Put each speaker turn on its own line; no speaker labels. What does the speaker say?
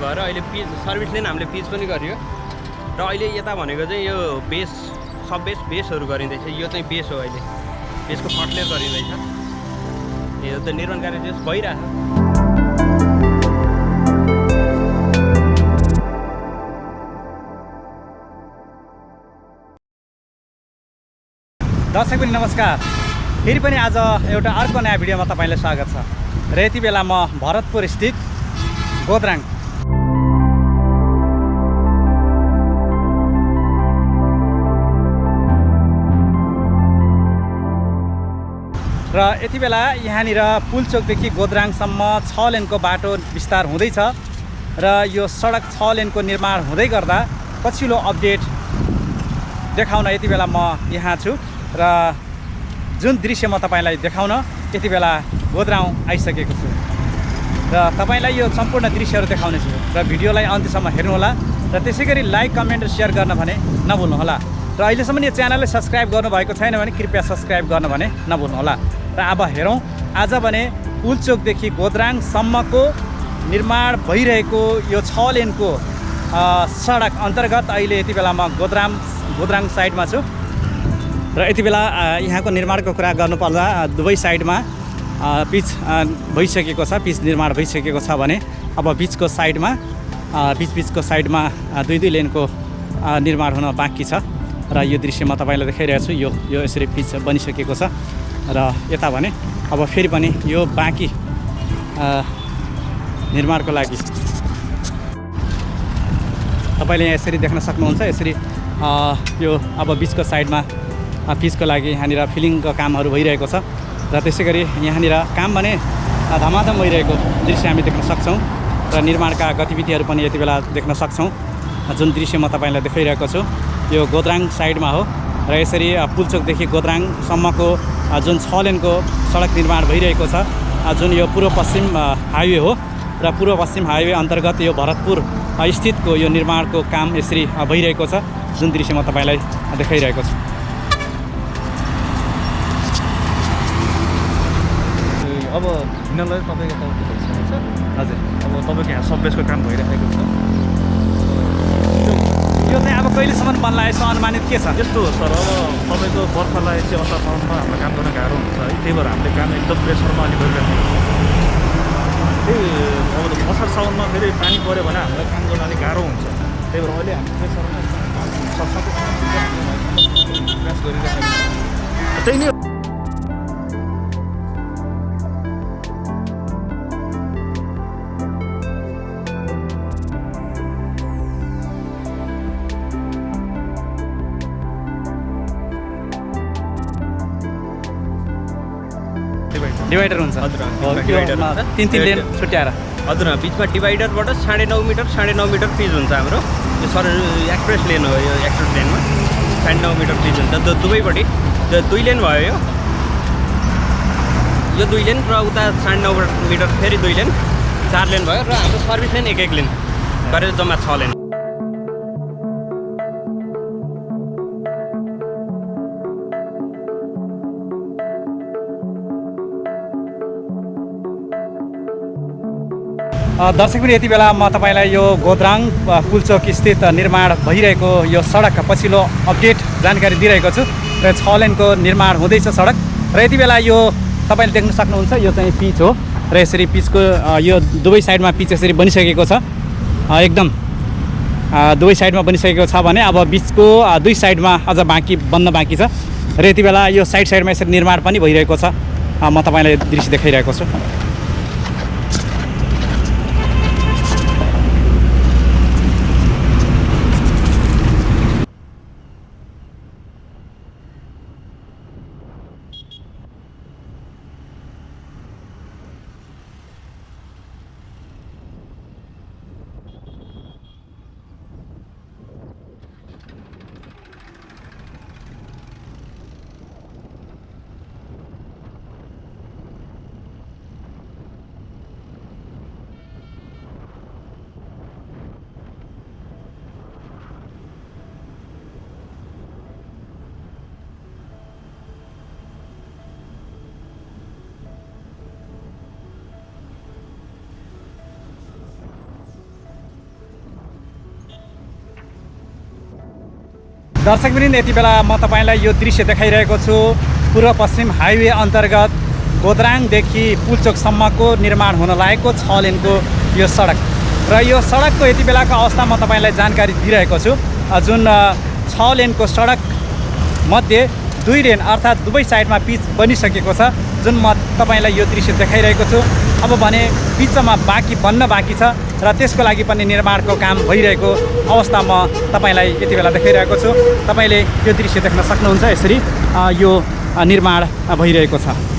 भएर अहिले pitch service lane हामीले पिच पनि गरियो र अहिले यता भनेको चाहिँ यो बेस सब बेसहरू गरिँदैछ यो चाहिँ बेस हो अहिले बेसको फर्टलेयर गरिँदैछ यो त निर्माण कार्य चाहिँ भइरहेछ
दर्शक पनि नमस्कार फेरि पनि आज एउटा अर्को नयाँ भिडियोमा तपाईलाई स्वागत छ र यति बेला म भरतपुर स्थित गोद्राङ र यति बेला यहाँनिर पुलचोकदेखि गोद्राङसम्म 6 लेनको बाटो विस्तार हुँदैछ र यो सडक 6 लेनको निर्माण हुँदै गर्दा पछिल्लो अपडेट देखाउन यति बेला म यहाँ छु र जुन दृश्य म तपाईलाई देखाउन यति बेला गोद्राङ आइसकेको छु र तपाईलाई यो सम्पूर्ण दृश्यहरू देखाउने छु र भिडियोलाई अन्त्यसम्म हेर्नुहोला र त्यसैगरी लाइक कमेन्ट र सेयर गर्न भने नभुल्नुहोला र अहिलेसम्म यो च्यानललाई सब्स्क्राइब गर्नुभएको छैन भने कृपया सब्स्क्राइब गर्न भने नभुल्नुहोला र अब हेरौँ आज भने पुलचोकदेखि गोद्राङसम्मको निर्माण भइरहेको यो 6 लेनको सडक अन्तर्गत अहिले यति बेला म गोद्राङ साइडमा छु र यति बेला यहाँको निर्माणको कुरा गर्नुपर्दा दुवै साइडमा पिच भइसकेको छ पिच निर्माण भइसकेको छ भने अब बिचको साइडमा बिचको साइडमा दुई लेनको निर्माण हुन बाँकी छ र यो दृश्य म तपाईलाई देखाइरहेको छु यो यसरी पिच बनिसकेको छ र यता भने अब फेरि पनि यो बाँकी निर्माणको लागि तपाईले यहाँ यसरी देख्न सक्नुहुन्छ यसरी यो अब बिचको साइडमा पिचको लागि यहाँनिर फिलिङको कामहरू भइरहेको छ र त्यसै गरी यहाँनिर काम भने धमाधम भइरहेको दृश्य हामी देख्न सक्छौँ र निर्माणका गतिविधिहरू पनि यति बेला देख्न सक्छौँ जुन दृश्य म तपाईँलाई देखाइरहेको छु यो गोद्राङ साइडमा हो र यसरी पुलचोकदेखि गोद्राङसम्मको जुन 6 लेनको सडक निर्माण भइरहेको छ जुन यो पूर्व पश्चिम हाइवे हो र पूर्व पश्चिम हाइवे अन्तर्गत यो भरतपुर स्थितको यो निर्माणको काम यसरी भइरहेको छ जुन दृश्य म तपाईँलाई देखाइरहेको छु
अब हिँड्नलाई तपाईँको यताउति भइसकेको छ
हजुर
अब तपाईँको यहाँ सबबेसको काम भइरहेको छ
यो चाहिँ अब कहिलेसम्म बन्ला यसो अनुमानित के छ
यस्तो हो सर अब तपाईँको बर्खालाई चाहिँ असार साउनमा हाम्रो काम गर्न गाह्रो हुन्छ है त्यही भएर हामीले काम एकदम प्रेसरमा अलि गरिरहेको छ त्यही अब असार साउनमा फेरि पानी पऱ्यो भने हामीलाई काम गर्न अलिक गाह्रो हुन्छ त्यही भएर अहिले हामी प्रेसरमा प्रयास गरिरहेको छ त्यही नै
डिभाइडर हुन्छ
हजुर डिभाइडर हुन्छ
3 लेन छुट्याएर
हजुर बिचमा डिभाइडरबाट 9.5 मिटर पिच हुन्छ हाम्रो यो सर एक्सप्रेस लेन हो यो एक्सप्रेस लेनमा 9.5 मिटर पिच हुन्छ दुवैपट्टि 2 लेन भयो यो 2 लेन र उता 9.5 मिटर फेरि 2 लेन 4 लेन भयो र हाम्रो सर्भिस लेन एक लेन गरेर जम्मा 6 लेन
दर्शक पनि यति बेला म तपाईलाई यो गोद्राङ पुलचोक स्थित निर्माण भइरहेको यो सडक पछिल्लो अपडेट जानकारी दिइरहेको छु र 6 लेनको निर्माण हुँदैछ सडक र यति बेला यो तपाईले देख्न सक्नुहुन्छ यो चाहिँ पिच हो र यसरी पिचको यो दुवै साइडमा पिच यसरी बनिसकेको छ एकदम दुवै साइडमा बनिसकेको छ भने अब बिचको दुई साइडमा अझ बन्न बाँकी छ र यति बेला यो साइडमा यसरी निर्माण पनि भइरहेको छ म तपाईलाई दृश्य देखाइरहेको छु दर्शकवृन्द, यति बेला म तपाईँलाई यो दृश्य देखाइरहेको छु। पूर्व पश्चिम हाइवे अन्तर्गत गोद्राङदेखि पुल्चोकसम्मको निर्माण हुन लागेको 6 लेनको यो सडक र यो सडकको यति बेलाको अवस्था म तपाईँलाई जानकारी दिइरहेको छु। जुन 6 लेनको सडक मध्ये 2 लेन अर्थात् दुवै साइडमा पिच बनिसकेको छ, जुन म तपाईँलाई यो दृश्य देखाइरहेको छु। अब भने बिचमा बन्न बाँकी छ र त्यसको लागि पनि निर्माणको काम भइरहेको अवस्था म तपाईँलाई यति बेला देखाइरहेको छु। तपाईँले यो दृश्य देख्न सक्नुहुन्छ। यसरी यो निर्माण भइरहेको छ।